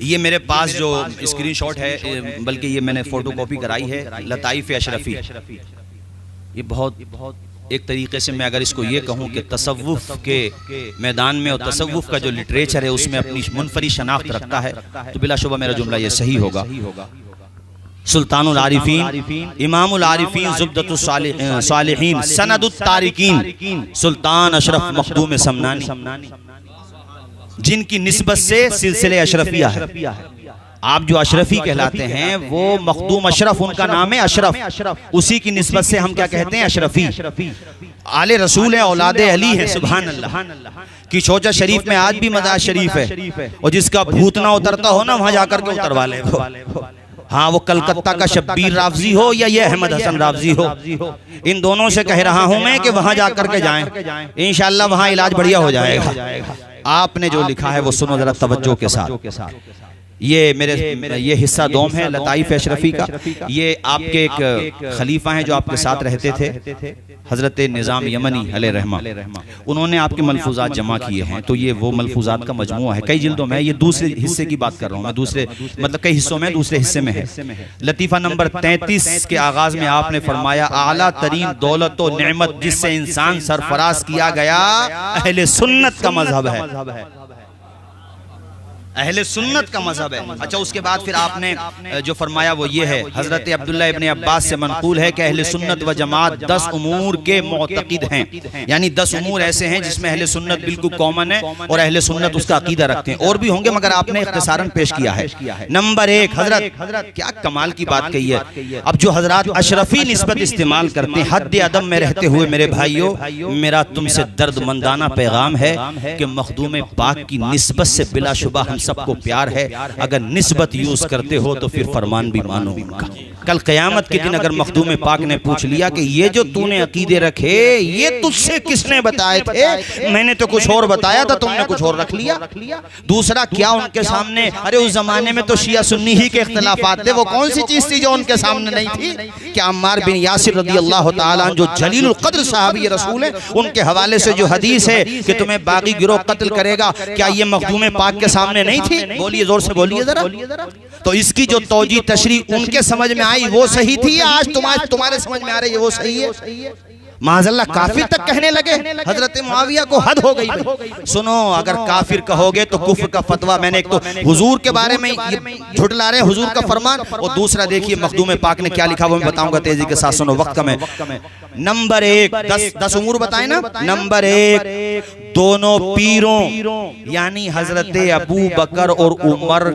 ये मेरे पास जो स्क्रीनशॉट है, बल्कि ये मैंने फोटो कॉपी कराई है, लताइफ अशरफी। ये बहुत एक तरीके से मैं अगर इसको ये कहूँ कि तसव्वुफ के मैदान में और तसव्वुफ का जो लिटरेचर है उसमें अपनी मुनफरिद शनाख्त रखता है, तो बिलाशुबा मेरा जुमला ये सही होगा। सुल्तानुल आरिफीन, इमामुल आरिफीन, ज़ुब्दतुस सालिहीन, सनदुत तारिकीन, सुल्तान अशरफ मखदूम समनानी, जिनकी निस्बत से सिलसिले अशरफिया है। आप जो अशरफी कहलाते हैं वो मखदूम अशरफ, उनका नाम है अशरफ, उसी की निस्बत से हम क्या कहते हैं, अशरफी। आले रसूल है, औलादे अली है, सुभान अल्लाह। कि चोचा शरीफ में आज भी मज़ार शरीफ है, और जिसका भूत ना उतरता हो ना वहां जाकर के उतरवा ले वो। हाँ, वो कलकत्ता का शब्बीर रावजी हो या ये अहमद हसन रावजी हो, इन दोनों से कह रहा हूं मैं कि वहां जाकर के जाएं, इंशाअल्लाह वहां इलाज बढ़िया हो जाएगा। आपने जो लिखा है वो सुनो जरा तवज्जो के साथ। ये मेरे ये हिस्सा दोम है लताइफ अशरफी का। ये आपके एक खलीफा हैं जो आपके साथ रहते थे, हजरत निज़ाम यमनी अलैहि रहमा। उन्होंने आपके मलफूजात जमा किए हैं, तो ये वो मलफूजात का मजमूआ है, कई जिल्दों में। ये दूसरे हिस्से की बात कर रहा हूँ मैं, दूसरे मतलब कई हिस्सों में दूसरे हिस्से में है। लतीफ़ा नंबर 33 के आगाज में आपने फरमाया, आला तरीन दौलत व नेमत जिससे इंसान सरफराज किया गया अहले सुन्नत का मजहब है, अहले सुन्नत का मजहब है। अच्छा, उसके बाद फिर आपने जो फरमाया वो ये है, हजरत अब्दुल्लाह इब्ने अब्बास से मनकूल है कि अहले सुन्नत व जमात 10 उमूर के मुअतक़िद हैं, यानी 10 उमूर ऐसे हैं जिसमें अहले सुन्नत बिल्कुल कॉमन है और अहले सुन्नत उसका अकीदा रखते हैं। और भी होंगे मगर आपने इख्तिसारन पेश किया है। नंबर 1, हजरत क्या कमाल की बात कही है। अब जो हजरात अशरफी निस्बत इस्तेमाल करते हैं, हद अदब में रहते हुए मेरे भाइयों, मेरा तुमसे दर्दमंदाना पैगाम है कि मखदूम पाक की निस्बत से बिलाशुबा हम सबको प्यार है। अगर निस्बत यूज करते हो तो फिर फरमान भी मानो उनका। कल क़यामत के दिन अगर मखदूम पाक ने पूछ लिया कि ये जो तूने अकीदे रखे ये तुझसे किसने बताए थे, मैंने तो कुछ और बताया था, तुमने कुछ और रख लिया। दूसरा, क्या उनके सामने, अरे उस जमाने में तो शिया सुन्नी ही के इख्तिलाफात थे, वो कौन सी चीज थी जो उनके सामने नहीं थी? क्या अम्मार बिन यासिर रज़ियल्लाहु ताला अन्हु जो जलीलुल क़द्र सहाबी रसूल है, उनके हवाले से जो हदीस है कि तुम्हें बागी गिरोह कत्ल करेगा, क्या ये मखदूम पाक के सामने नहीं थी? बोलिए, जोर से बोलिए जरा। तो इसकी जो तौजी तशरी उनके समझ में आई वो सही थी, आज तुम्हारे समझ में आ रही है वो सही है? माज़अल्लाह काफिर तक कहने लगे। हजरत मुआविया को हद हो गई। सुनो, अगर काफिर कहोगे तो कुफ्र का फतवा, मैंने एक तो हुजूर के बारे में झुठला रहे हुजूर का फरमान, और दूसरा देखिए मखदूम पाक ने क्या लिखा वो मैं बताऊंगा तेजी के साथ, सुनो वक्त कम है। नंबर 1, 10 उमूर बताए ना। नंबर 1, दोनों पीरों यानी हजरत अबू बकर और उमर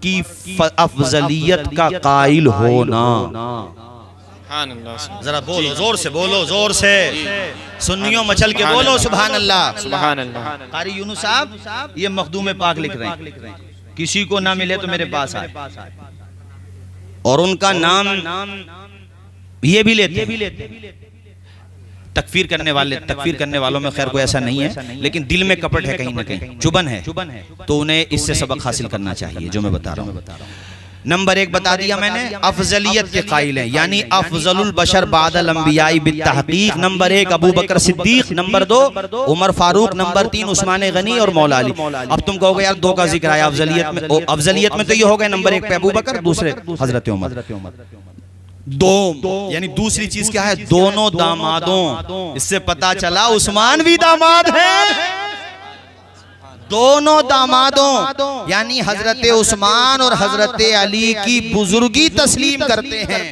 की अफजलियत का कायल होना। जरा बोलो, जोर से बोलो, जोर से सुन्नियों मचल के बोलो सुभान अल्लाह, सुभान अल्लाह। कारी यूनुस साहब ये मखदूम पाक लिख रहे हैं, किसी को ना मिले तो मेरे पास आए, और उनका नाम ये भी लेते। तकफीर करने वालों में खैर कोई ऐसा नहीं है, लेकिन दिल में कपट है, कहीं ना कहीं चुबन है, तो उन्हें इससे सबक हासिल करना चाहिए जो मैं बता रहा हूँ। नंबर 1 बता दिया मैंने, अफजलियत के कायल हैं, यानी अफजलुल बशर बादल अंबियाई बित्तहकीक। नंबर 1 अबू बकर सिद्दीक, नंबर 2 उमर फारूक, नंबर 3 उस्मान गनी और मौला अली। अब तुम कहोगे यार 2 का जिक्र आया अफजलियत में, तो ये हो गए नंबर 1 पे अबू बकर, दूसरे हजरत उमर। यानी दूसरी चीज क्या है, दोनों दामादों, इससे पता चला उस्मान भी दामाद है। दोनों दामादों यानी हजरत उस्मान और हजरत अली की बुजुर्गी तस्लीम करते हैं।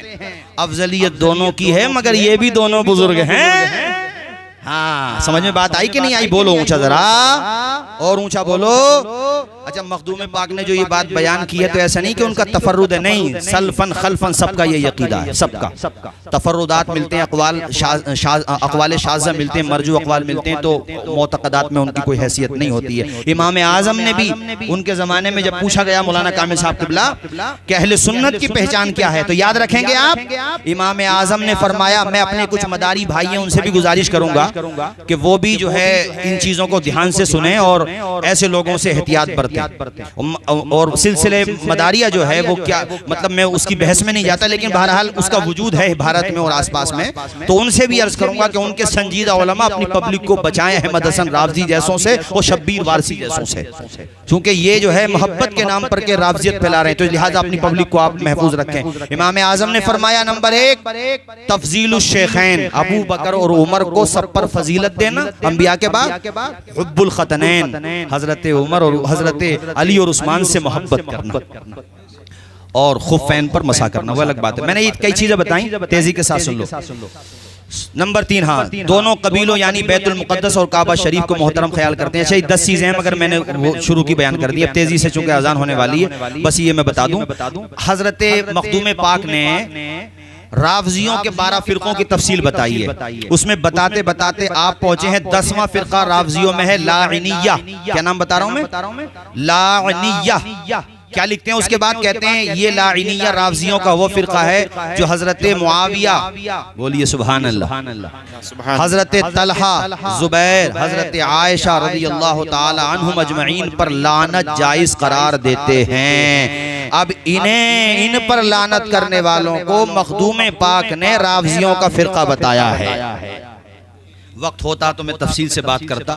अफजलियत दोनों की है मगर ये भी दोनों बुजुर्ग हैं। हाँ, समझ में बात आई कि नहीं आई? बोलो ऊंचा जरा, और ऊंचा बोलो। अच्छा, मखदूम पाक ने जो ये बात बयान की है तो ऐसा नहीं कि उनका तफर्रुद है, नहीं, सल्फन खल्फन सबका ये यकीदा है, सबका। तफर्रुदात मिलते हैं, अक़वाल शाज़ा मिलते हैं, मरजू अक़वाल मिलते हैं, तो मोतक़दात में उनकी कोई हैसियत नहीं होती है। इमाम आज़म ने भी उनके ज़माने में जब पूछा गया मौलाना कामिल साहब क़िबला कि अहले सुन्नत की पहचान क्या है, तो याद रखेंगे आप, इमाम आज़म ने फरमाया, मैं अपने कुछ मदारी भाई हैं उनसे भी गुजारिश करूँगा कि वो भी जो है इन चीज़ों को ध्यान से सुने और ऐसे लोगों से एहतियात बरतें। और सिलसिले मदारिया जो है वो क्या, मतलब मैं उसकी बहस में नहीं जाता, लेकिन बहरहाल उसका वजूद है भारत में और आसपास में। तो उनसे भी अर्ज करूंगा कि उनके संजीदा उलमा अपनी पब्लिक को बचाएं अहमद हसन रावजी जैसों से और शब्बीर वारसी जैसों से, क्योंकि ये जो है मोहब्बत के नाम पर के रावजियत फैला रहे हैं, तो लिहाजा अपनी पब्लिक को आप महफूज रखें। इमाम आजम ने फरमाया नंबर 1 तफजीलुश शेखैन, अबू बकर और उमर को सब पर फजीलत देना अंबिया के बाद। हुब्बुल खतनैन, हजरत उमर और हजरत अली और उस्मान से मोहब्बत करना और खुफैन पर मसा करना, वो अलग बात है। मैंने ये कई चीजें बताई, तेजी के साथ सुन लो। नंबर 3, हाँ, दोनों कबीलों यानी बैतुल मुक़द्दस और काबा शरीफ को मोहतरम ख्याल करते हैं। अच्छा, 10 चीजें हैं मगर मैंने वो शुरू की बयान कर दी, अब तेजी से चूंकि अजान होने वाली है बस ये मैं बता दूं। हजरत मखदूम पाक ने रावजियों के 12 फिरकों की तफसील बताई है। उसमें बताते बताते आप पहुंचे हैं 10वां फिरका रावजियों में है लाइनिया। क्या नाम बता रहा हूं मैं? लाइनिया। क्या लिखते हैं उसके बाद? कहते हैं ये लाइनिया रावजियों का वो फिरका है जो हजरत मुआविया, बोलिए सुभान अल्लाह, हजरत तलहा, जुबैर, हजरत आयशा रज़ियल्लाहु ताला अन्हुम अजमईन पर लानत जायज करार देते हैं। अब इन पर लानत करने वालों को मखदूम पाक ने रावजियों का फिरका बताया है। वक्त होता तो मैं तफसील से बात करता।